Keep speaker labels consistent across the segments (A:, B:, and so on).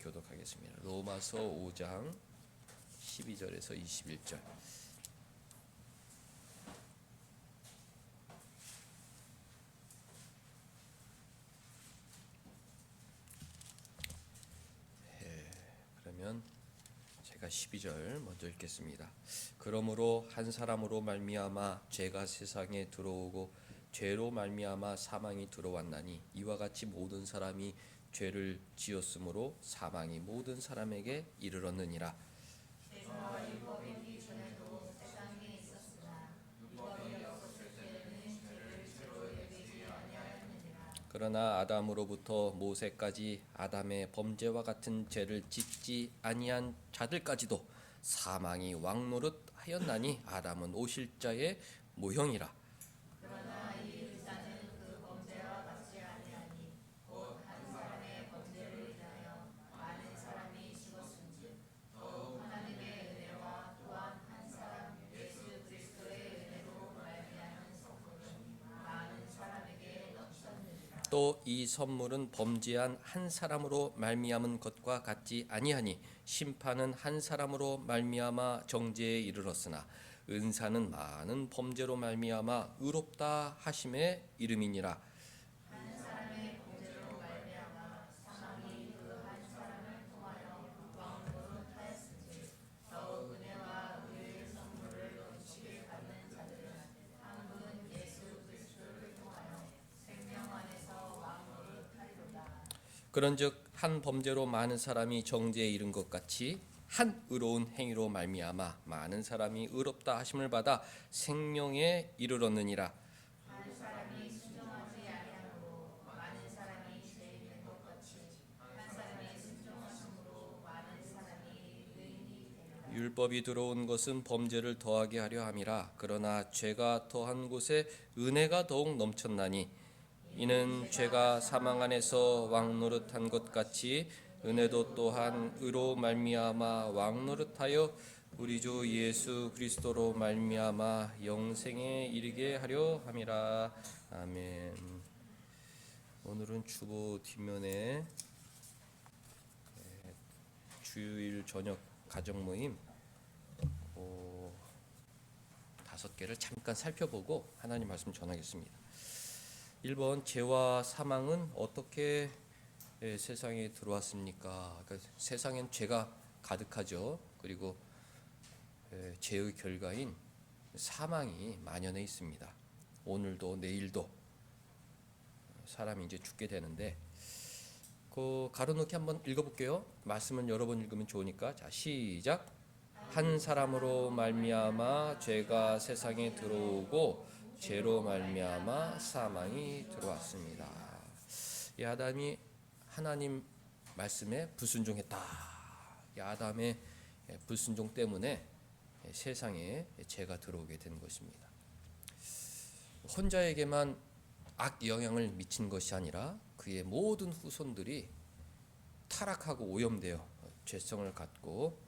A: 교독하겠습니다. 로마서 5장 12절에서 21절. 그러면 제가 12절 먼저 읽겠습니다. 그러므로 한 사람으로 말미암아 죄가 세상에 들어오고 죄로 말미암아 사망이 들어왔나니 이와 같이 모든 사람이 죄를 지었으므로 사망이 모든 사람에게 이르렀느니라. 그러나 아담으로부터 모세까지 아담의 범죄와 같은 죄를 짓지 아니한 자들까지도 사망이 왕노릇하였나니 아담은 오실 자의 모형이라. 또 이 선물은 범죄한 한 사람으로 말미암은 것과 같지 아니하니 심판은 한 사람으로 말미암아 정죄에 이르렀으나 은사는 많은 범죄로 말미암아 의롭다 하심의 이름이니라. 그런즉 한 범죄로 많은 사람이 정죄에 이른 것 같이 한 의로운 행위로 말미암아 많은 사람이 의롭다 하심을 받아 생명에 이르렀느니라. 율법이 들어온 것은 범죄를 더하게 하려 함이라. 그러나 죄가 더한 곳에 은혜가 더욱 넘쳤나니 이는 죄가 사망 안에서 왕노릇한 것 같이 은혜도 또한 의로 말미암아 왕노릇하여 우리 주 예수 그리스도로 말미암아 영생에 이르게 하려 함이라. 아멘. 오늘은 주보 뒷면에 주일 저녁 가정 모임 5개를 잠깐 살펴보고 하나님 말씀 전하겠습니다. 1번, 죄와 사망은 어떻게 세상에 들어왔습니까? 그러니까 세상엔 죄가 가득하죠. 그리고 죄의 결과인 사망이 만연해 있습니다. 오늘도 내일도 사람이 이제 죽게 되는데 그 가로놓기 한번 읽어볼게요. 말씀은 여러 번 읽으면 좋으니까. 자, 시작. 한 사람으로 말미암아 죄가 세상에 들어오고 죄로 말미암아 사망이 들어왔습니다. 이 아담이 하나님 말씀에 불순종했다. 이 아담의 불순종 때문에 세상에 죄가 들어오게 된 것입니다. 혼자에게만 악 영향을 미친 것이 아니라 그의 모든 후손들이 타락하고 오염되어 죄성을 갖고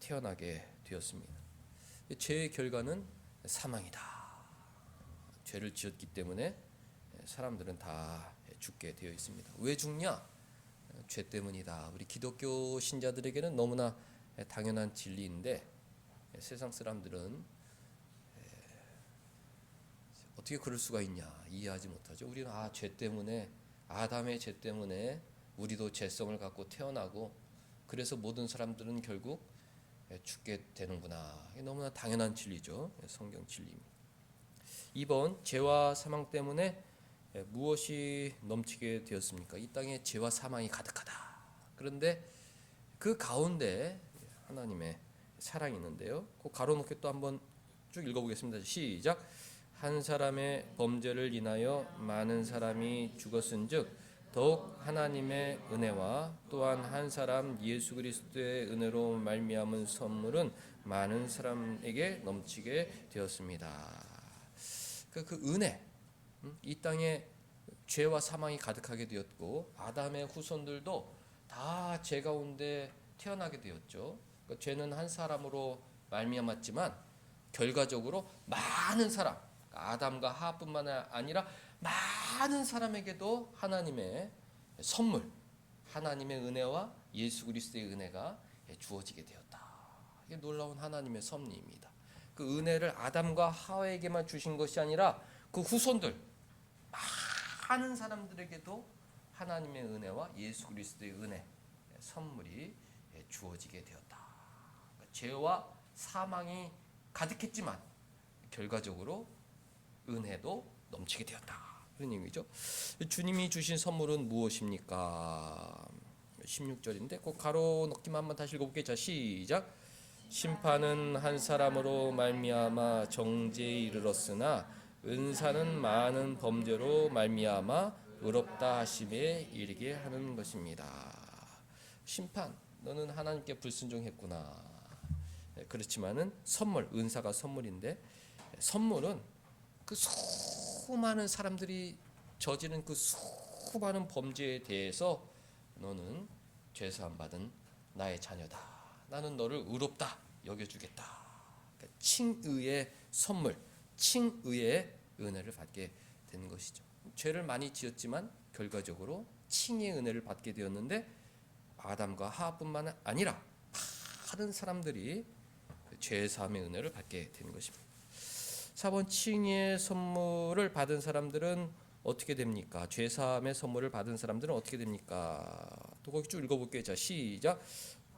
A: 태어나게 되었습니다. 죄의 결과는 사망이다. 죄를 지었기 때문에 사람들은 다 죽게 되어 있습니다. 왜 죽냐? 죄 때문이다. 우리 기독교 신자들에게는 너무나 당연한 진리인데 세상 사람들은 어떻게 그럴 수가 있냐 이해하지 못하죠. 우리는 죄 때문에 아담의 죄 때문에 우리도 죄성을 갖고 태어나고 그래서 모든 사람들은 결국 죽게 되는구나. 너무나 당연한 진리죠. 성경 진리입니다. 2번, 죄와 사망 때문에 무엇이 넘치게 되었습니까? 이 땅에 죄와 사망이 가득하다. 그런데 그 가운데 하나님의 사랑이 있는데요. 그 가로놓게 또 한번 쭉 읽어보겠습니다. 시작. 한 사람의 범죄를 인하여 많은 사람이 죽었은즉 더욱 하나님의 은혜와 또한 한 사람 예수 그리스도의 은혜로 말미암은 선물은 많은 사람에게 넘치게 되었습니다. 그 은혜, 이 땅에 죄와 사망이 가득하게 되었고 아담의 후손들도 다 죄 가운데 태어나게 되었죠. 그러니까 죄는 한 사람으로 말미암았지만 결과적으로 많은 사람, 아담과 하와뿐만 아니라 많은 사람에게도 하나님의 선물, 하나님의 은혜와 예수 그리스도의 은혜가 주어지게 되었다. 이게 놀라운 하나님의 섭리입니다. 그 은혜를 아담과 하와에게만 주신 것이 아니라 그 후손들 많은 사람들에게도 하나님의 은혜와 예수 그리스도의 은혜 선물이 주어지게 되었다. 죄와 사망이 가득했지만 결과적으로 은혜도 넘치게 되었다. 그런 의미죠. 주님이 주신 선물은 무엇입니까? 16절인데 꼭 가로 넣기만 한번 다시 읽어볼게요. 자, 시작. 심판은 한 사람으로 말미암아 정죄에 이르렀으나 은사는 많은 범죄로 말미암아 의롭다 하심에 이르게 하는 것입니다. 심판, 너는 하나님께 불순종했구나. 그렇지만은 선물, 은사가 선물인데 선물은 그 수많은 사람들이 저지른 그 수많은 범죄에 대해서 너는 죄사함 받은 나의 자녀다. 나는 너를 의롭다 여겨주겠다. 그러니까 칭의의 선물, 칭의의 은혜를 받게 되는 것이죠. 죄를 많이 지었지만 결과적으로 칭의의 은혜를 받게 되었는데 아담과 하와뿐만 아니라 다른 사람들이 죄사함의 은혜를 받게 되는 것입니다. 4번 칭의의 선물을 받은 사람들은 어떻게 됩니까? 죄사함의 선물을 받은 사람들은 어떻게 됩니까? 또 거기 쭉 읽어볼게요. 자, 시작.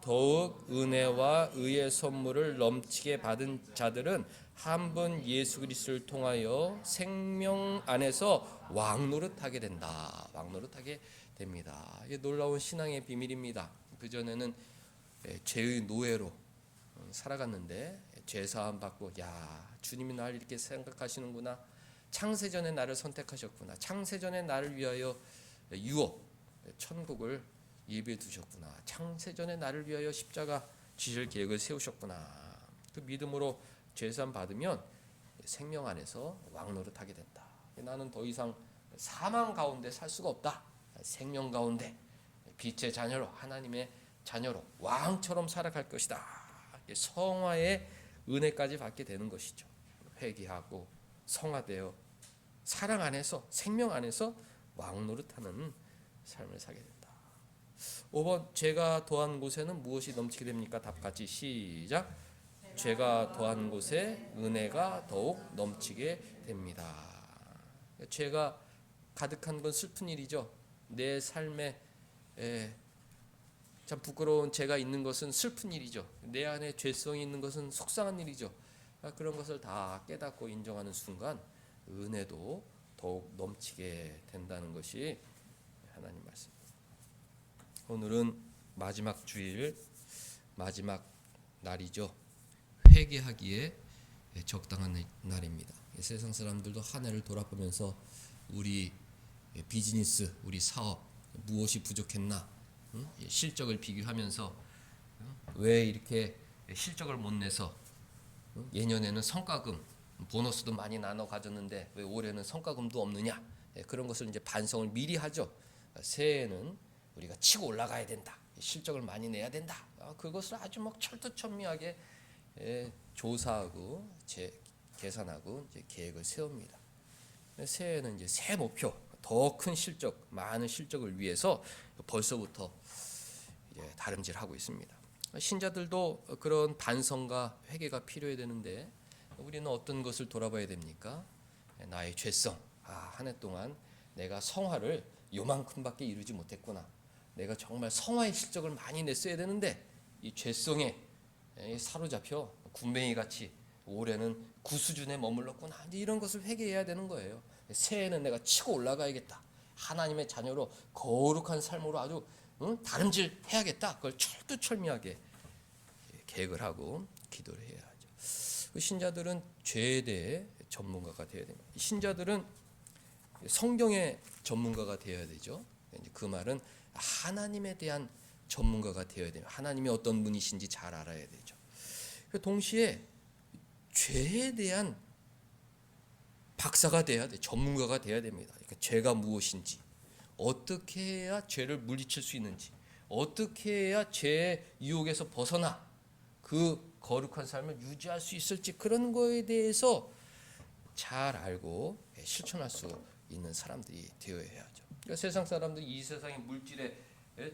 A: 더욱 은혜와 의의 선물을 넘치게 받은 자들은 한 분 예수 그리스도를 통하여 생명 안에서 왕노릇하게 된다. 왕노릇하게 됩니다. 이게 놀라운 신앙의 비밀입니다. 그전에는 죄의 노예로 살아갔는데 죄사함 받고 야 주님이 나를 이렇게 생각하시는구나. 창세전에 나를 선택하셨구나. 창세전에 나를 위하여 유업 천국을 예비해 두셨구나. 창세전에 나를 위하여 십자가 지실 계획을 세우셨구나. 그 믿음으로 죄사함 받으면 생명 안에서 왕노릇하게 된다. 나는 더 이상 사망 가운데 살 수가 없다. 생명 가운데 빛의 자녀로 하나님의 자녀로 왕처럼 살아갈 것이다. 성화의 은혜까지 받게 되는 것이죠. 회개하고 성화되어 사랑 안에서 생명 안에서 왕노릇하는 삶을 살게 된다. 5번 죄가 더한 곳에는 무엇이 넘치게 됩니까? 답같이 시작. 죄가 더한 곳에 은혜가 더욱 넘치게 됩니다. 죄가 가득한 건 슬픈 일이죠. 내 삶에 참 부끄러운 죄가 있는 것은 슬픈 일이죠. 내 안에 죄성이 있는 것은 속상한 일이죠. 그런 것을 다 깨닫고 인정하는 순간 은혜도 더욱 넘치게 된다는 것이 하나님 말씀입니다. 오늘은 마지막 주일, 마지막 날이죠. 회개하기에 적당한 날입니다. 세상 사람들도 한 해를 돌아보면서 우리 비즈니스, 우리 사업 무엇이 부족했나, 실적을 비교하면서 왜 이렇게 실적을 못 내서 예년에는 성과금, 보너스도 많이 나눠 가졌는데 왜 올해는 성과금도 없느냐, 그런 것을 이제 반성을 미리 하죠. 새해에는 우리가 치고 올라가야 된다. 실적을 많이 내야 된다. 그것을 아주 막 철두철미하게 조사하고 계산하고 이제 계획을 세웁니다. 새해에는 이제 새 목표, 더 큰 실적, 많은 실적을 위해서 벌써부터 이제 다름질하고 있습니다. 신자들도 그런 반성과 회개가 필요해야 되는데 우리는 어떤 것을 돌아봐야 됩니까? 나의 죄성. 한 해 동안 내가 성화를 요만큼밖에 이루지 못했구나. 내가 정말 성화의 실적을 많이 냈어야 되는데 이 죄성에 사로잡혀 군뱅이 같이 올해는 그 수준에 머물렀구나. 이제 이런 것을 회개해야 되는 거예요. 새해에는 내가 치고 올라가야겠다. 하나님의 자녀로 거룩한 삶으로 아주 다름질 해야겠다. 그걸 철두철미하게 계획을 하고 기도를 해야 하죠. 신자들은 죄에 대해 전문가가 되어야 됩니다. 신자들은 성경의 전문가가 되어야 되죠. 그 말은 하나님에 대한 전문가가 되어야 돼요. 하나님이 어떤 분이신지 잘 알아야 되죠. 동시에 죄에 대한 박사가 돼야 돼. 전문가가 돼야 됩니다. 그러니까 죄가 무엇인지, 어떻게 해야 죄를 물리칠 수 있는지, 어떻게 해야 죄의 유혹에서 벗어나 그 거룩한 삶을 유지할 수 있을지, 그런 거에 대해서 잘 알고 실천할 수 있는 사람들이 되어야 하죠. 그러니까 세상 사람들이 이 세상의 물질에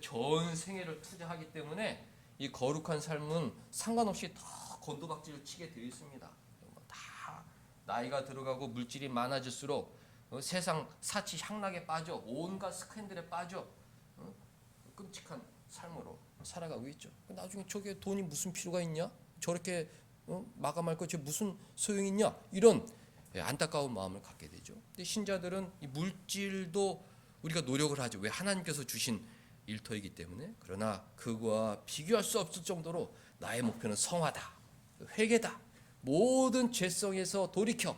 A: 전 생애를 투자하기 때문에 이 거룩한 삶은 상관없이 더 곤두박질을 치게 되어 있습니다. 다 나이가 들어가고 물질이 많아질수록 세상 사치 향락에 빠져 온갖 스캔들에 빠져 끔찍한 삶으로 살아가고 있죠. 나중에 저게 돈이 무슨 필요가 있냐? 저렇게 마감할 거 저 무슨 소용이 있냐? 이런 안타까운 마음을 갖게 되죠. 근데 신자들은 이 물질도 우리가 노력을 하죠. 왜? 하나님께서 주신 일터이기 때문에. 그러나 그거와 비교할 수 없을 정도로 나의 목표는 성화다, 회개다. 모든 죄성에서 돌이켜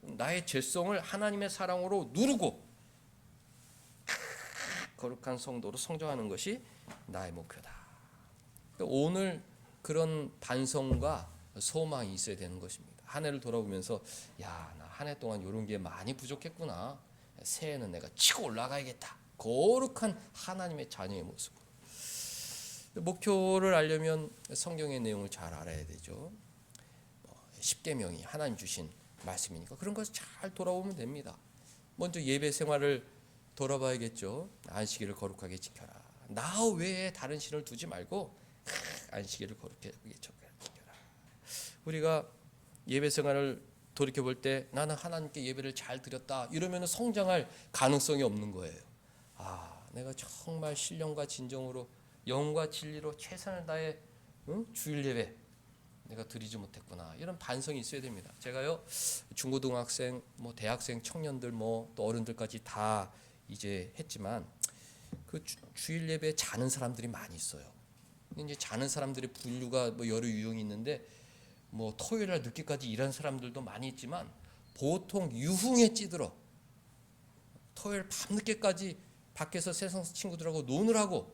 A: 나의 죄성을 하나님의 사랑으로 누르고 거룩한 성도로 성장하는 것이 나의 목표다. 오늘 그런 반성과 소망이 있어야 되는 것입니다. 한 해를 돌아보면서 야, 나 한 해 동안 이런 게 많이 부족했구나. 새해는 내가 치고 올라가야겠다. 거룩한 하나님의 자녀의 모습. 목표를 알려면 성경의 내용을 잘 알아야 되죠. 10계명이 하나님 주신 말씀이니까 그런 것을 잘 돌아보면 됩니다. 먼저 예배 생활을 돌아봐야겠죠. 안식일을 거룩하게 지켜라. 나 외에 다른 신을 두지 말고 안식일을 거룩하게 지켜라. 우리가 예배 생활을 돌이켜 볼 때 나는 하나님께 예배를 잘 드렸다 이러면 성장할 가능성이 없는 거예요. 내가 정말 신령과 진정으로 영과 진리로 최선을 다해 주일 예배 내가 드리지 못했구나. 이런 반성이 있어야 됩니다. 제가요 중고등학생, 대학생, 청년들 또 어른들까지 다 이제 했지만 그 주일 예배에 자는 사람들이 많이 있어요. 이제 자는 사람들의 분류가 여러 유형이 있는데 토요일 날 늦게까지 일하는 사람들도 많이 있지만 보통 유흥에 찌들어 토요일 밤늦게까지 밖에서 세상 친구들하고 노느라고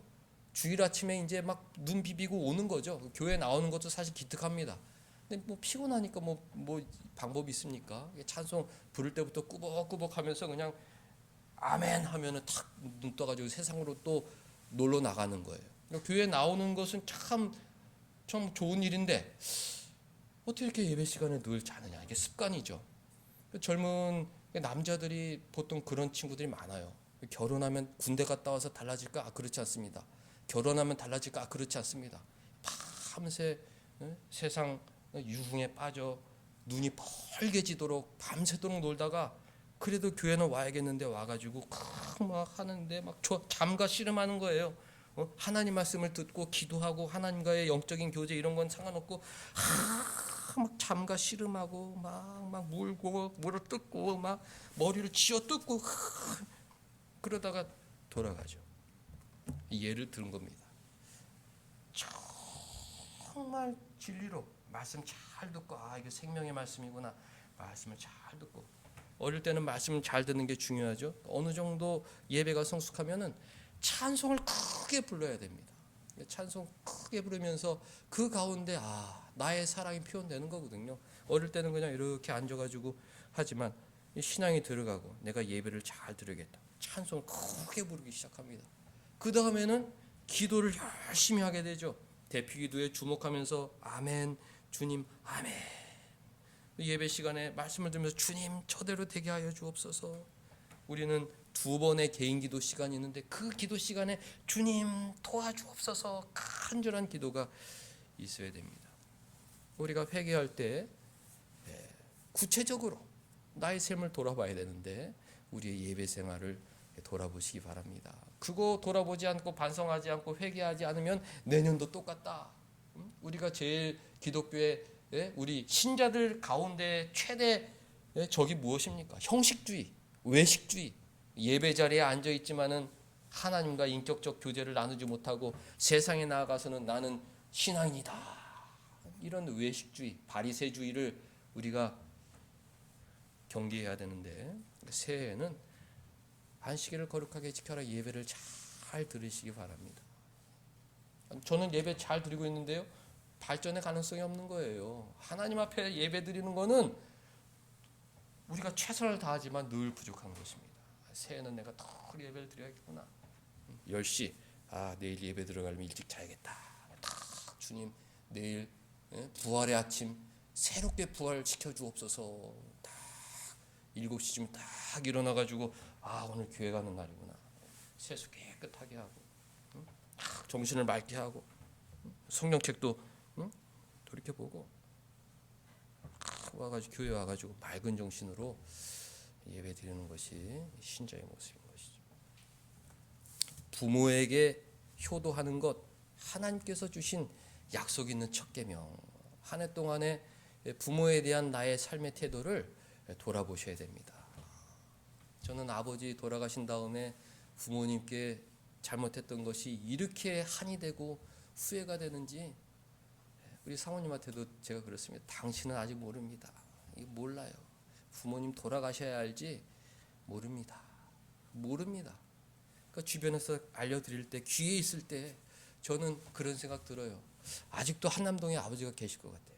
A: 주일 아침에 이제 막 눈 비비고 오는 거죠. 교회 나오는 것도 사실 기특합니다. 근데 피곤하니까 방법이 있습니까? 찬송 부를 때부터 꾸벅꾸벅 하면서 그냥 아멘 하면은 탁 눈 떠가지고 세상으로 또 놀러 나가는 거예요. 교회 나오는 것은 참 좋은 일인데 어떻게 이렇게 예배 시간에 늘 자느냐. 이게 습관이죠. 젊은 남자들이 보통 그런 친구들이 많아요. 결혼하면 군대 갔다 와서 달라질까? 그렇지 않습니다. 결혼하면 달라질까? 그렇지 않습니다. 밤새 세상 유흥에 빠져 눈이 벌게지도록 밤새도록 놀다가 그래도 교회는 와야겠는데 와가지고 막 하는데 막 잠가 씨름하는 거예요. 하나님 말씀을 듣고 기도하고 하나님과의 영적인 교제 이런 건 상관없고 막 잠가 씨름하고 막 물고 물을 뜯고 막 머리를 쥐어 뜯고 그러다가 돌아가죠. 예를 들은 겁니다. 정말 진리로 말씀 잘 듣고 이게 생명의 말씀이구나. 말씀을 잘 듣고 어릴 때는 말씀 잘 듣는 게 중요하죠. 어느 정도 예배가 성숙하면은 찬송을 크게 불러야 됩니다. 찬송 크게 부르면서 그 가운데 나의 사랑이 표현되는 거거든요. 어릴 때는 그냥 이렇게 앉아가지고 하지만 신앙이 들어가고 내가 예배를 잘 드리겠다. 찬송을 크게 부르기 시작합니다. 그 다음에는 기도를 열심히 하게 되죠. 대피기도에 주목하면서 아멘 주님 아멘. 예배 시간에 말씀을 들으면서 주님 저대로 되게 하여 주옵소서. 우리는 2번의 개인 기도 시간이 있는데 그 기도 시간에 주님 도와주옵소서 간절한 기도가 있어야 됩니다. 우리가 회개할 때 구체적으로 나의 삶을 돌아봐야 되는데 우리의 예배 생활을 돌아보시기 바랍니다. 그거 돌아보지 않고 반성하지 않고 회개하지 않으면 내년도 똑같다. 우리가 제일 기독교의 우리 신자들 가운데 최대 적이 무엇입니까? 형식주의, 외식주의. 예배 자리에 앉아 있지만은 하나님과 인격적 교제를 나누지 못하고 세상에 나아가서는 나는 신앙인이다. 이런 외식주의, 바리새주의를 우리가 경계해야 되는데 새해에는 안식일을 거룩하게 지켜라. 예배를 잘 들으시기 바랍니다. 저는 예배 잘 드리고 있는데요. 발전의 가능성이 없는 거예요. 하나님 앞에 예배 드리는 거는 우리가 최선을 다하지만 늘 부족한 것입니다. 새해는 내가 더 예배를 드려야겠구나. 10시 내일 예배 들어가려면 일찍 자야겠다. 주님 내일 부활의 아침 새롭게 부활시켜 주옵소서. 딱 7시쯤 딱 일어나가지고 오늘 교회 가는 날이구나. 세수 깨끗하게 하고 정신을 맑게 하고 성경책도 돌이켜보고 와가지고 교회 와가지고 맑은 정신으로 예배 드리는 것이 신자의 모습인 것이죠. 부모에게 효도하는 것, 하나님께서 주신 약속 있는 첫 계명. 한 해 동안에 부모에 대한 나의 삶의 태도를 돌아보셔야 됩니다. 저는 아버지 돌아가신 다음에 부모님께 잘못했던 것이 이렇게 한이 되고 후회가 되는지 우리 사모님한테도 제가 그렇습니다. 당신은 아직 모릅니다. 몰라요. 부모님 돌아가셔야 알지 모릅니다. 그러니까 주변에서 알려드릴 때 귀에 있을 때 저는 그런 생각 들어요. 아직도 한남동에 아버지가 계실 것 같아요.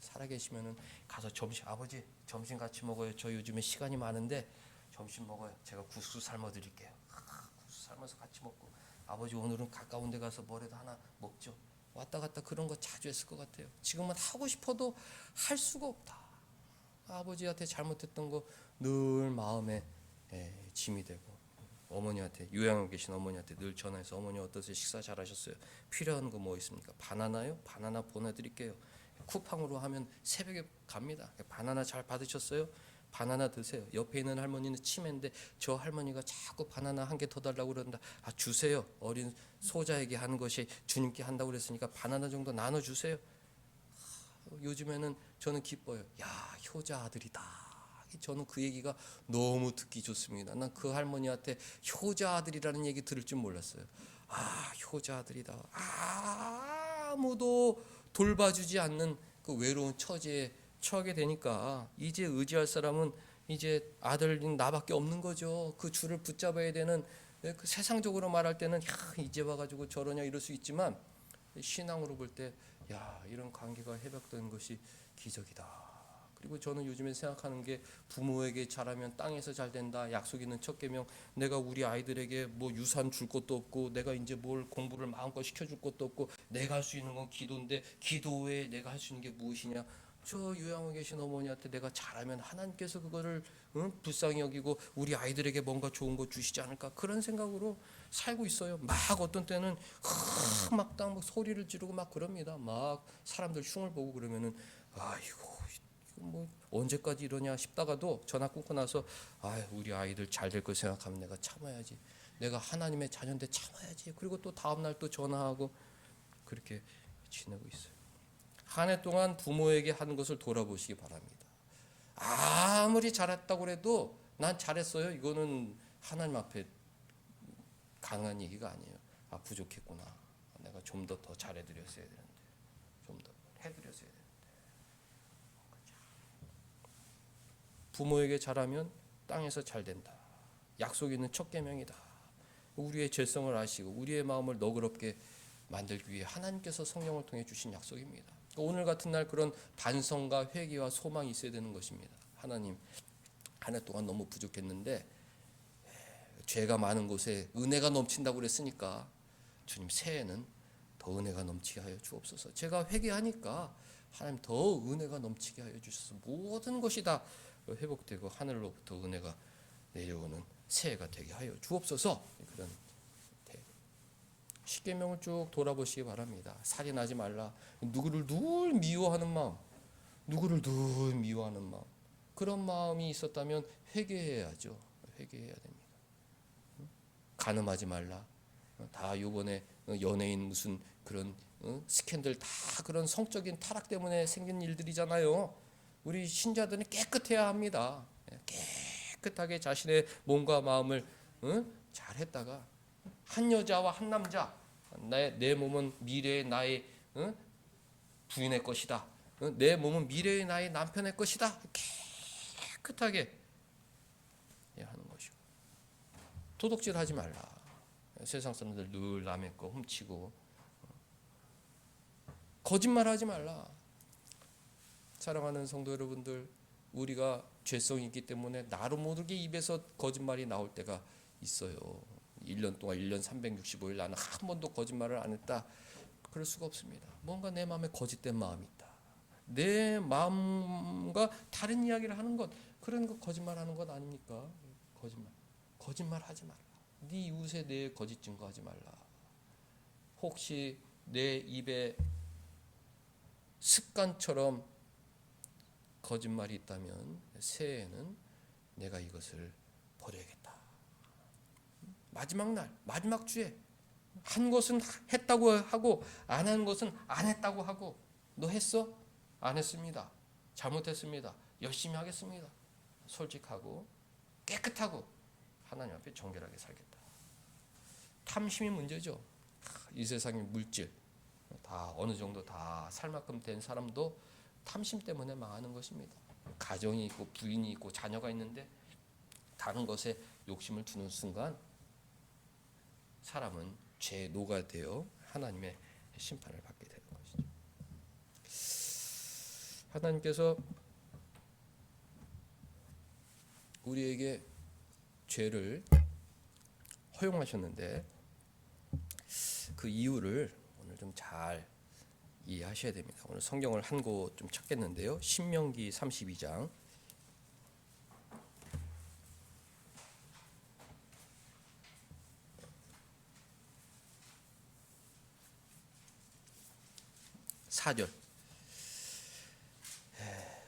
A: 살아계시면은 가서 아버지 점심 같이 먹어요. 저 요즘에 시간이 많은데 점심 먹어요. 제가 국수 삶아 드릴게요. 국수 삶아서 같이 먹고 아버지 오늘은 가까운 데 가서 뭐라도 하나 먹죠. 왔다 갔다 그런 거 자주 했을 것 같아요. 지금은 하고 싶어도 할 수가 없다. 아버지한테 잘못했던 거 늘 마음에 짐이 되고 어머니한테 요양에 계신 어머니한테 늘 전화해서 어머니 어떠세요? 식사 잘하셨어요? 필요한 거 뭐 있습니까? 바나나요? 바나나 보내드릴게요. 쿠팡으로 하면 새벽에 갑니다. 바나나 잘 받으셨어요? 바나나 드세요. 옆에 있는 할머니는 치매인데 저 할머니가 자꾸 바나나 한 개 더 달라고 그런다. 주세요. 어린 소자에게 하는 것이 주님께 한다고 그랬으니까 바나나 정도 나눠주세요. 요즘에는 저는 기뻐요. 야, 효자 아들이다. 저는 그 얘기가 너무 듣기 좋습니다. 난 그 할머니한테 효자 아들이라는 얘기 들을 줄 몰랐어요. 효자 아들이다. 아무도 돌봐주지 않는 그 외로운 처지에 처하게 되니까 이제 의지할 사람은 이제 아들인 나밖에 없는 거죠. 그 줄을 붙잡아야 되는 그 세상적으로 말할 때는 이제 와가지고 저러냐 이럴 수 있지만 신앙으로 볼 때 이런 관계가 회복된 것이 기적이다. 그리고 저는 요즘에 생각하는 게 부모에게 잘하면 땅에서 잘 된다. 약속 있는 첫 계명. 내가 우리 아이들에게 뭐 유산 줄 것도 없고 내가 이제 뭘 공부를 마음껏 시켜줄 것도 없고 내가 할 수 있는 건 기도인데 기도 외에 내가 할 수 있는 게 무엇이냐. 저 요양에 계신 어머니한테 내가 잘하면 하나님께서 그거를 불쌍히 여기고 우리 아이들에게 뭔가 좋은 거 주시지 않을까 그런 생각으로 살고 있어요. 막 어떤 때는 막 소리를 지르고 막 그럽니다. 막 사람들 흉을 보고 그러면은 아이고 뭐 언제까지 이러냐 싶다가도 전화 끊고 나서 우리 아이들 잘 될 거 생각하면 내가 참아야지. 내가 하나님의 자녀인데 참아야지. 그리고 또 다음 날 또 전화하고 그렇게 지내고 있어요. 한 해 동안 부모에게 하는 것을 돌아보시기 바랍니다. 아무리 잘했다고 해도 난 잘했어요. 이거는 하나님 앞에 강한 얘기가 아니에요. 부족했구나. 내가 좀 더 잘해드렸어야 되는데, 좀 더 해드렸어야 되는데. 부모에게 잘하면 땅에서 잘 된다. 약속 있는 첫 계명이다. 우리의 죄성을 아시고 우리의 마음을 너그럽게 만들기 위해 하나님께서 성령을 통해 주신 약속입니다. 오늘 같은 날 그런 반성과 회개와 소망이 있어야 되는 것입니다. 하나님, 한 해 동안 너무 부족했는데 죄가 많은 곳에 은혜가 넘친다고 그랬으니까 주님 새해는 더 은혜가 넘치게 하여 주옵소서. 제가 회개하니까 하나님 더 은혜가 넘치게 하여 주셔서 모든 것이 다 회복되고 하늘로부터 은혜가 내려오는 새해가 되게 하여 주옵소서. 그런 십계명을 쭉 돌아보시기 바랍니다. 살인하지 말라. 누구를 늘 미워하는 마음, 누구를 늘 미워하는 마음, 그런 마음이 있었다면 회개해야죠. 회개해야 됩니다. 간음하지 말라. 다 요번에 연예인 무슨 그런 스캔들 다 그런 성적인 타락 때문에 생긴 일들이잖아요. 우리 신자들은 깨끗해야 합니다. 깨끗하게 자신의 몸과 마음을 잘했다가 한 여자와 한 남자, 내 몸은 미래의 나의 부인의 것이다. 내 몸은 미래의 나의 남편의 것이다. 깨끗하게 하는 것이고, 도둑질하지 말라. 세상 사람들 늘 남의 거 훔치고 거짓말하지 말라. 사랑하는 성도 여러분들, 우리가 죄성이 있기 때문에 나로 모르게 입에서 거짓말이 나올 때가 있어요. 1년 동안 1년 365일 나는 한 번도 거짓말을 안 했다. 그럴 수가 없습니다. 뭔가 내 마음에 거짓된 마음이 있다. 내 마음과 다른 이야기를 하는 것, 그런 거 거짓말하는 것 아닙니까? 거짓말하지 말라. 네 이웃에 대해 거짓 증거하지 말라. 혹시 내 입에 습관처럼 거짓말이 있다면 새해에는 내가 이것을 버려야겠다. 마지막 날, 마지막 주에 한 것은 했다고 하고 안 한 것은 안 했다고 하고, 너 했어? 안 했습니다. 잘못했습니다. 열심히 하겠습니다. 솔직하고 깨끗하고 하나님 앞에 정결하게 살겠다. 탐심이 문제죠. 이 세상의 물질 다 어느 정도 다 살 만큼 된 사람도 탐심 때문에 망하는 것입니다. 가정이 있고 부인이 있고 자녀가 있는데 다른 것에 욕심을 두는 순간 사람은 죄의 노가 되어 하나님의 심판을 받게 되는 것이죠. 하나님께서 우리에게 죄를 허용하셨는데 그 이유를 오늘 좀 잘 이해하셔야 됩니다. 오늘 성경을 한 곳 좀 찾겠는데요. 신명기 32장 4절.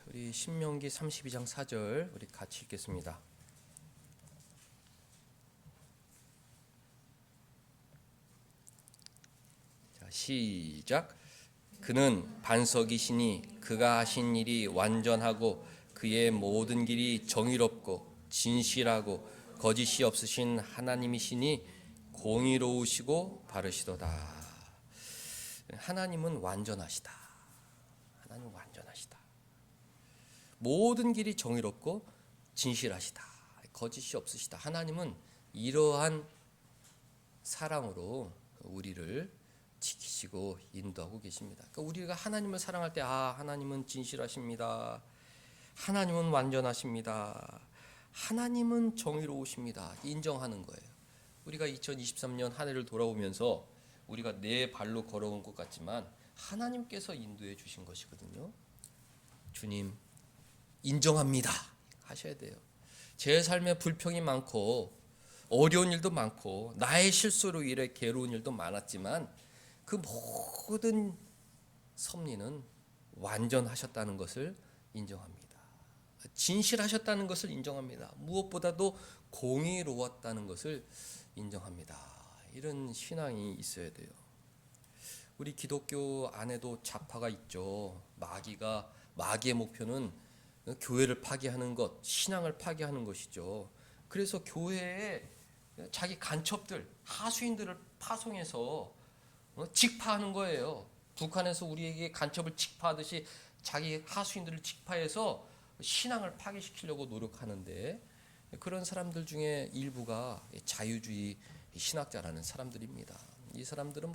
A: 우리 신명기 32장 4절 우리 같이 읽겠습니다. 자, 시작. 그는 반석이시니 그가 하신 일이 완전하고 그의 모든 길이 정의롭고 진실하고 거짓이 없으신 하나님이시니 공의로우시고 바르시도다. 하나님은 완전하시다. 하나님은 완전하시다. 모든 길이 정의롭고 진실하시다. 거짓이 없으시다. 하나님은 이러한 사랑으로 우리를 지키시고 인도하고 계십니다. 그러니까 우리가 하나님을 사랑할 때 하나님은 진실하십니다. 하나님은 완전하십니다. 하나님은 정의로우십니다. 인정하는 거예요. 우리가 2023년 한 해를 돌아오면서 우리가 내 발로 걸어온 것 같지만 하나님께서 인도해 주신 것이거든요. 주님 인정합니다 하셔야 돼요. 제 삶에 불평이 많고 어려운 일도 많고 나의 실수로 인해 괴로운 일도 많았지만 그 모든 섭리는 완전하셨다는 것을 인정합니다. 진실하셨다는 것을 인정합니다. 무엇보다도 공의로웠다는 것을 인정합니다. 이런 신앙이 있어야 돼요. 우리 기독교 안에도 좌파가 있죠. 마귀의 목표는 교회를 파괴하는 것, 신앙을 파괴하는 것이죠. 그래서 교회에 자기 간첩들, 하수인들을 파송해서 직파하는 거예요. 북한에서 우리에게 간첩을 직파하듯이 자기 하수인들을 직파해서 신앙을 파괴시키려고 노력하는데, 그런 사람들 중에 일부가 자유주의 신학자라는 사람들입니다. 이 사람들은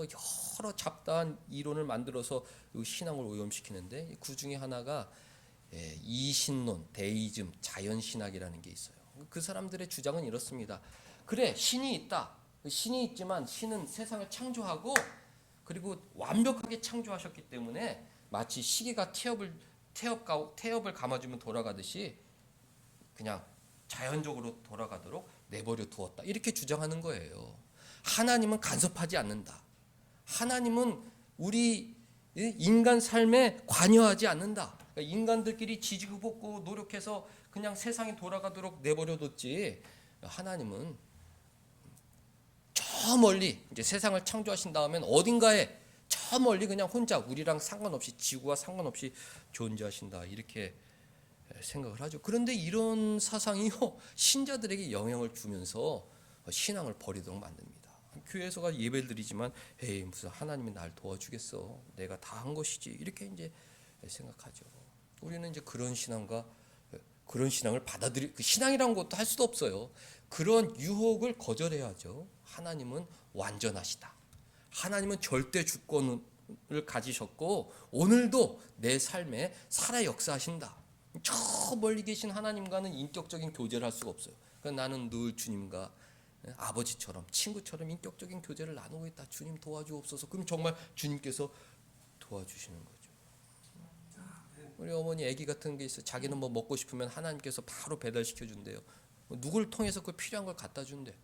A: 여러 잡다한 이론을 만들어서 신앙을 오염시키는데, 그 중에 하나가 이신론, 데이즘, 자연신학이라는 게 있어요. 그 사람들의 주장은 이렇습니다. 그래, 신이 있다. 신이 있지만 신은 세상을 창조하고 그리고 완벽하게 창조하셨기 때문에 마치 시계가 태엽을 감아주면 돌아가듯이 그냥 자연적으로 돌아가도록 내버려 두었다. 이렇게 주장하는 거예요. 하나님은 간섭하지 않는다. 하나님은 우리 인간 삶에 관여하지 않는다. 그러니까 인간들끼리 지지고 볶고 노력해서 그냥 세상이 돌아가도록 내버려 뒀지, 하나님은 저 멀리 이제 세상을 창조하신 다음엔 어딘가에 저 멀리 그냥 혼자 우리랑 상관없이, 지구와 상관없이 존재하신다, 이렇게 생각을 하죠. 그런데 이런 사상이요, 신자들에게 영향을 주면서 신앙을 버리도록 만듭니다. 교회에서가 예배를 드리지만 에이, 무슨 하나님이 날 도와주겠어, 내가 다 한 것이지, 이렇게 이제 생각하죠. 우리는 이제 그런 신앙을 받아들이, 그 신앙이라는 것도 할 수도 없어요. 그런 유혹을 거절해야죠. 하나님은 완전하시다. 하나님은 절대 주권을 가지셨고 오늘도 내 삶에 살아 역사하신다. 저 멀리 계신 하나님과는 인격적인 교제를 할 수가 없어요. 그러니까 나는 늘 주님과 아버지처럼, 친구처럼 인격적인 교제를 나누고 있다. 주님 도와주옵소서. 그럼 정말 주님께서 도와주시는 거죠. 우리 어머니 아기 같은 게 있어요. 자기는 뭐 먹고 싶으면 하나님께서 바로 배달시켜 준대요. 누굴 통해서 그 필요한 걸 갖다 준대.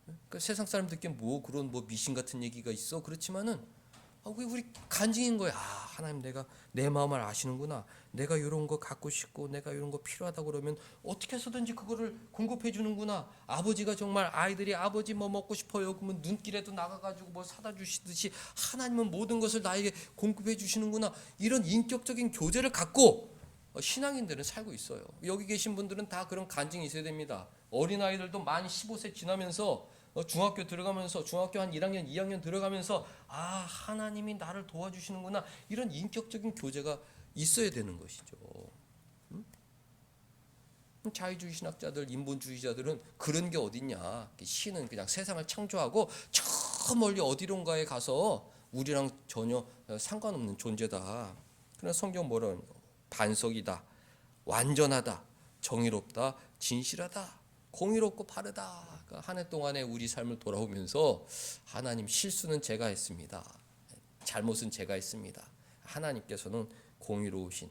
A: 그러니까 세상 사람들께 뭐 그런 뭐 미신 같은 얘기가 있어. 그렇지만은 왜 우리 간증인 거야. 하나님 내가 내 마음을 아시는구나. 내가 이런 거 갖고 싶고 내가 이런 거 필요하다 그러면 어떻게 해서든지 그거를 공급해 주는구나. 아버지가 정말 아이들이 아버지 뭐 먹고 싶어요. 그러면 눈길에도 나가가지고 뭐 사다 주시듯이 하나님은 모든 것을 나에게 공급해 주시는구나. 이런 인격적인 교제를 갖고 신앙인들은 살고 있어요. 여기 계신 분들은 다 그런 간증이 있어야 됩니다. 어린아이들도 만 15세 지나면서 중학교 들어가면서 중학교 한 1학년, 2학년 들어가면서 하나님이 나를 도와주시는구나. 이런 인격적인 교제가 있어야 되는 것이죠. 자유주의 신학자들, 인본주의자들은 그런 게 어딨냐. 신은 그냥 세상을 창조하고 저 멀리 어디론가에 가서 우리랑 전혀 상관없는 존재다. 그러나 성경 뭐라는 거? 반석이다, 완전하다, 정의롭다, 진실하다, 공의롭고 바르다. 한 해 동안에 우리 삶을 돌아오면서 하나님 실수는 제가 했습니다. 잘못은 제가 했습니다. 하나님께서는 공의로우신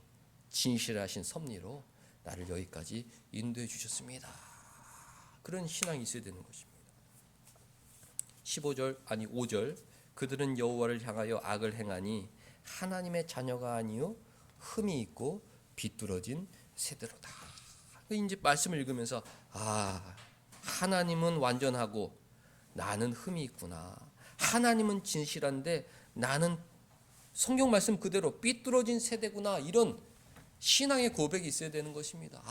A: 진실하신 섭리로 나를 여기까지 인도해 주셨습니다. 그런 신앙이 있어야 되는 것입니다. 5절 그들은 여호와를 향하여 악을 행하니 하나님의 자녀가 아니요 흠이 있고 비뚤어진 세대로다. 이제 말씀을 읽으면서 하나님은 완전하고 나는 흠이 있구나. 하나님은 진실한데 나는 성경 말씀 그대로 삐뚤어진 세대구나. 이런 신앙의 고백이 있어야 되는 것입니다.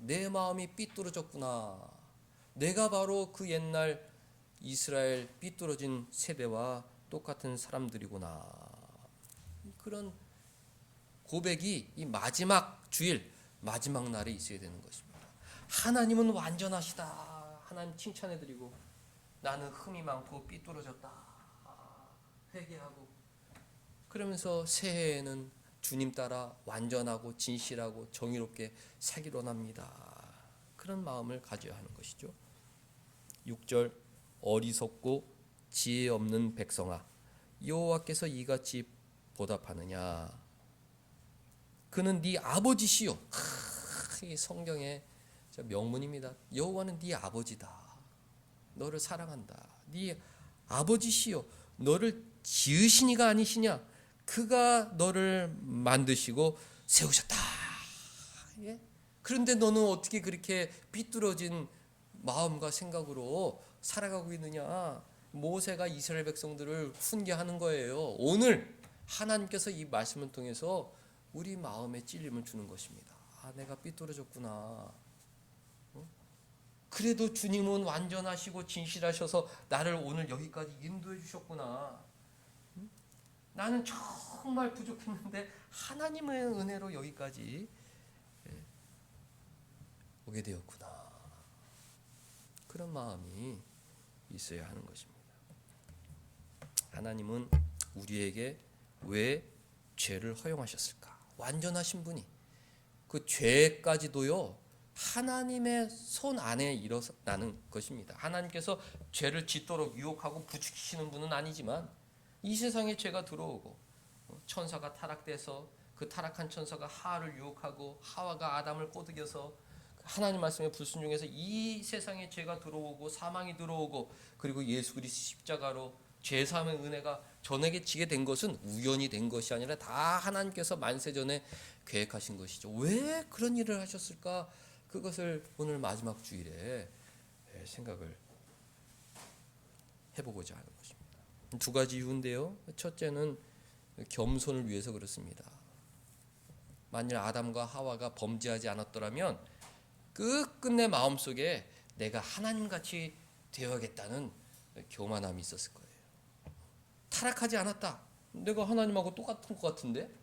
A: 내 마음이 삐뚤어졌구나. 내가 바로 그 옛날 이스라엘 삐뚤어진 세대와 똑같은 사람들이구나. 그런 고백이 이 마지막 주일, 마지막 날에 있어야 되는 것입니다. 하나님은 완전하시다. 하나님 칭찬해드리고 나는 흠이 많고 삐뚤어졌다. 회개하고 그러면서 새해에는 주님 따라 완전하고 진실하고 정의롭게 살기로 원합니다. 그런 마음을 가져야 하는 것이죠. 6절 어리석고 지혜 없는 백성아 여호와께서 이같이 보답하느냐. 그는 네 아버지시요. 이 성경의 명문입니다. 여호와는 네 아버지다. 너를 사랑한다. 네 아버지시요. 너를 지으신 이가 아니시냐. 그가 너를 만드시고 세우셨다. 예? 그런데 너는 어떻게 그렇게 삐뚤어진 마음과 생각으로 살아가고 있느냐. 모세가 이스라엘 백성들을 훈계하는 거예요. 오늘 하나님께서 이 말씀을 통해서 우리 마음에 찔림을 주는 것입니다. 내가 삐뚤어졌구나. 그래도 주님은 완전하시고 진실하셔서 나를 오늘 여기까지 인도해 주셨구나. 나는 정말 부족했는데 하나님의 은혜로 여기까지 오게 되었구나. 그런 마음이 있어야 하는 것입니다. 하나님은 우리에게 왜 죄를 허용하셨을까? 완전하신 분이 그 죄까지도요 하나님의 손 안에 일어나는 것입니다. 하나님께서 죄를 짓도록 유혹하고 부추기시는 분은 아니지만 이 세상에 죄가 들어오고 천사가 타락돼서 그 타락한 천사가 하와를 유혹하고 하와가 아담을 꼬드겨서 하나님 말씀에 불순종해서 이 세상에 죄가 들어오고 사망이 들어오고 그리고 예수 그리스도 십자가로 죄사함의 은혜가 전에게 지게 된 것은 우연이 된 것이 아니라 다 하나님께서 만세전에 계획하신 것이죠. 왜 그런 일을 하셨을까? 그것을 오늘 마지막 주일에 생각을 해보고자 하는 것입니다. 두 가지 이유인데요. 첫째는 겸손을 위해서 그렇습니다. 만일 아담과 하와가 범죄하지 않았더라면 끝끝내 마음속에 내가 하나님같이 되어야겠다는 교만함이 있었을 거예요. 타락하지 않았다. 내가 하나님하고 똑같은 것 같은데?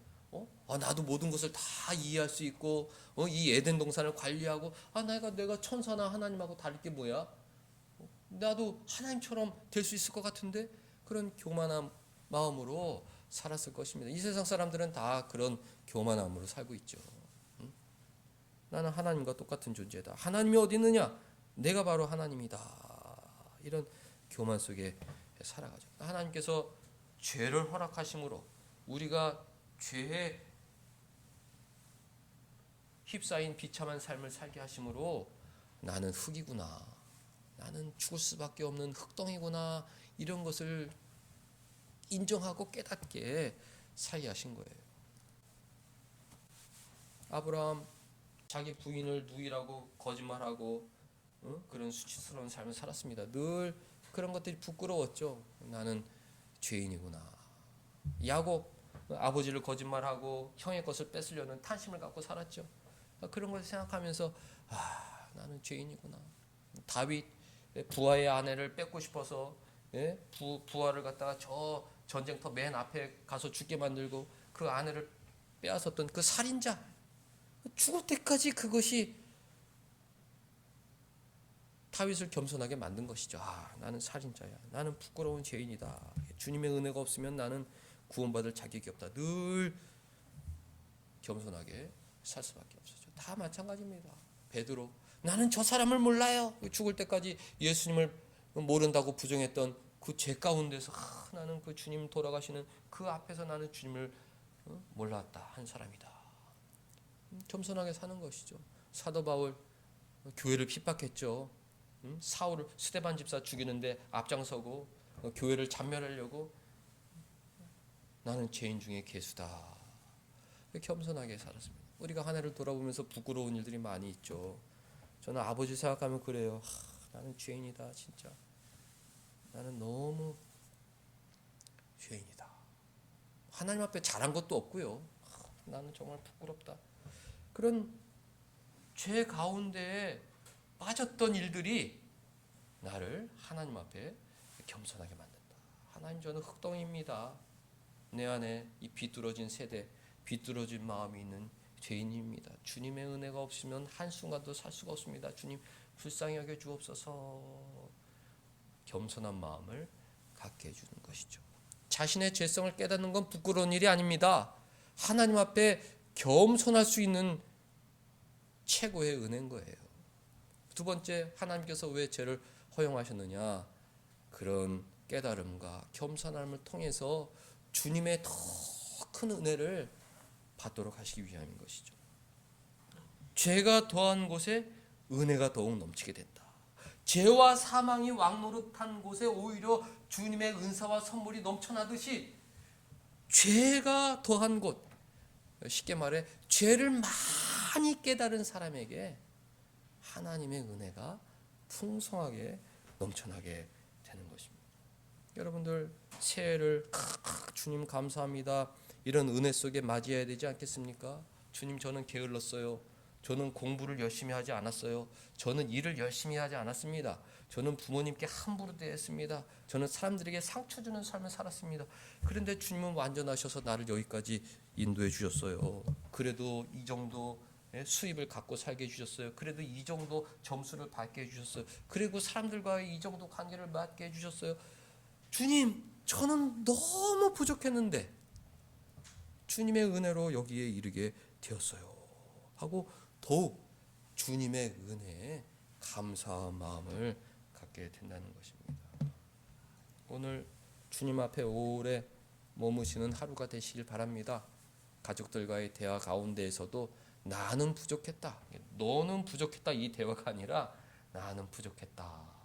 A: 나도 모든 것을 다 이해할 수 있고 이 에덴 동산을 관리하고 내가 천사나 하나님하고 다를 게 뭐야? 나도 하나님처럼 될 수 있을 것 같은데? 그런 교만한 마음으로 살았을 것입니다. 이 세상 사람들은 다 그런 교만함으로 살고 있죠. 나는 하나님과 똑같은 존재다. 하나님이 어디 있느냐? 내가 바로 하나님이다. 이런 교만 속에 살아가죠. 하나님께서 죄를 허락하심으로 우리가 죄에 휩싸인 비참한 삶을 살게 하심으로 나는 흙이구나. 나는 죽을 수밖에 없는 흙덩이구나, 이런 것을 인정하고 깨닫게 살게 하신 거예요. 아브라함 자기 부인을 누이라고 거짓말하고 그런 수치스러운 삶을 살았습니다. 늘 그런 것들이 부끄러웠죠. 나는 죄인이구나. 야곱 아버지를 거짓말하고 형의 것을 뺏으려는 탄심을 갖고 살았죠. 그런 걸 생각하면서 나는 죄인이구나. 다윗 부하의 아내를 뺏고 싶어서 부하를 갖다가 저 전쟁터 맨 앞에 가서 죽게 만들고 그 아내를 빼앗았던 그 살인자, 죽을 때까지 그것이 다윗을 겸손하게 만든 것이죠. 나는 살인자야. 나는 부끄러운 죄인이다. 주님의 은혜가 없으면 나는 구원받을 자격이 없다. 늘 겸손하게 살 수밖에 없었죠. 다 마찬가지입니다. 베드로, 나는 저 사람을 몰라요. 죽을 때까지 예수님을 모른다고 부정했던 그 죄 가운데서 나는 그 주님 돌아가시는 그 앞에서 나는 주님을 몰랐다 한 사람이다. 겸손하게 사는 것이죠. 사도 바울 교회를 핍박했죠. 사울을 스데반 집사 죽이는데 앞장서고 교회를 잔멸하려고 나는 죄인 중에 괴수다. 겸손하게 살았습니다. 우리가 한 해를 돌아보면서 부끄러운 일들이 많이 있죠. 저는 아버지 생각하면 그래요. 나는 죄인이다. 진짜 나는 너무 죄인이다. 하나님 앞에 잘한 것도 없고요. 나는 정말 부끄럽다. 그런 죄 가운데에 빠졌던 일들이 나를 하나님 앞에 겸손하게 만든다. 하나님, 저는 흙덩이입니다. 내 안에 이 비뚤어진 세대, 비뚤어진 마음이 있는 죄인입니다. 주님의 은혜가 없으면 한순간도 살 수가 없습니다. 주님 불쌍히 여겨 주옵소서. 겸손한 마음을 갖게 해주는 것이죠. 자신의 죄성을 깨닫는 건 부끄러운 일이 아닙니다. 하나님 앞에 겸손할 수 있는 최고의 은혜인 거예요. 두 번째, 하나님께서 왜 죄를 허용하셨느냐? 그런 깨달음과 겸손함을 통해서 주님의 더 큰 은혜를 받도록 하시기 위함인 것이죠. 죄가 더한 곳에 은혜가 더욱 넘치게 된다. 죄와 사망이 왕노릇한 곳에 오히려 주님의 은사와 선물이 넘쳐나듯이 죄가 더한 곳, 쉽게 말해 죄를 많이 깨달은 사람에게 하나님의 은혜가 풍성하게 넘쳐나게 되는 것입니다. 여러분들 새해를 주님 감사합니다, 이런 은혜 속에 맞이해야 되지 않겠습니까? 주님, 저는 게을렀어요. 저는 공부를 열심히 하지 않았어요. 저는 일을 열심히 하지 않았습니다. 저는 부모님께 함부로 대했습니다. 저는 사람들에게 상처 주는 삶을 살았습니다. 그런데 주님은 완전하셔서 나를 여기까지 인도해 주셨어요. 그래도 이 정도 수입을 갖고 살게 해주셨어요. 그래도 이 정도 점수를 받게 해주셨어요. 그리고 사람들과의 이 정도 관계를 맺게 해주셨어요. 주님, 저는 너무 부족했는데 주님의 은혜로 여기에 이르게 되었어요 하고 더욱 주님의 은혜에 감사한 마음을 갖게 된다는 것입니다. 오늘 주님 앞에 오래 머무시는 하루가 되시길 바랍니다. 가족들과의 대화 가운데에서도 나는 부족했다, 너는 부족했다, 이 대화가 아니라 나는 부족했다.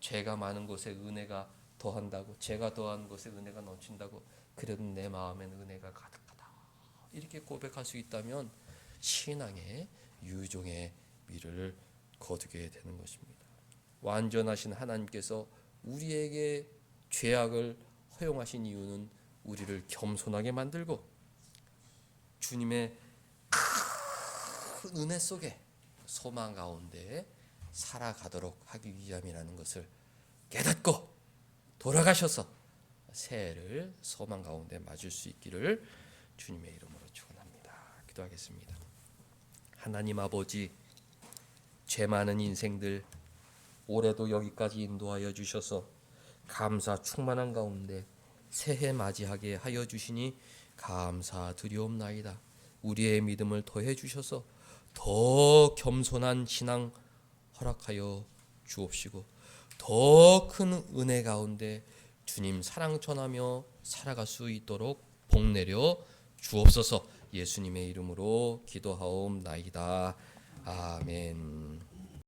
A: 죄가 많은 곳에 은혜가 더한다고, 죄가 더한 곳에 은혜가 넘친다고, 그래도 내 마음에는 은혜가 가득하다, 이렇게 고백할 수 있다면 신앙의 유종의 미를 거두게 되는 것입니다. 완전하신 하나님께서 우리에게 죄악을 허용하신 이유는 우리를 겸손하게 만들고 주님의 큰 은혜 속에 소망 가운데 살아가도록 하기 위함이라는 것을 깨닫고 돌아가셔서 새해를 소망 가운데 맞을 수 있기를 주님의 이름으로 축원합니다. 기도하겠습니다. 하나님 아버지, 죄 많은 인생들 올해도 여기까지 인도하여 주셔서 감사 충만한 가운데 새해 맞이하게 하여 주시니 감사드리옵나이다. 우리의 믿음을 더해 주셔서 더 겸손한 신앙 허락하여 주옵시고 더 큰 은혜 가운데 주님 사랑 전하며 살아갈 수 있도록 복 내려 주옵소서. 예수님의 이름으로 기도하옵나이다. 아멘.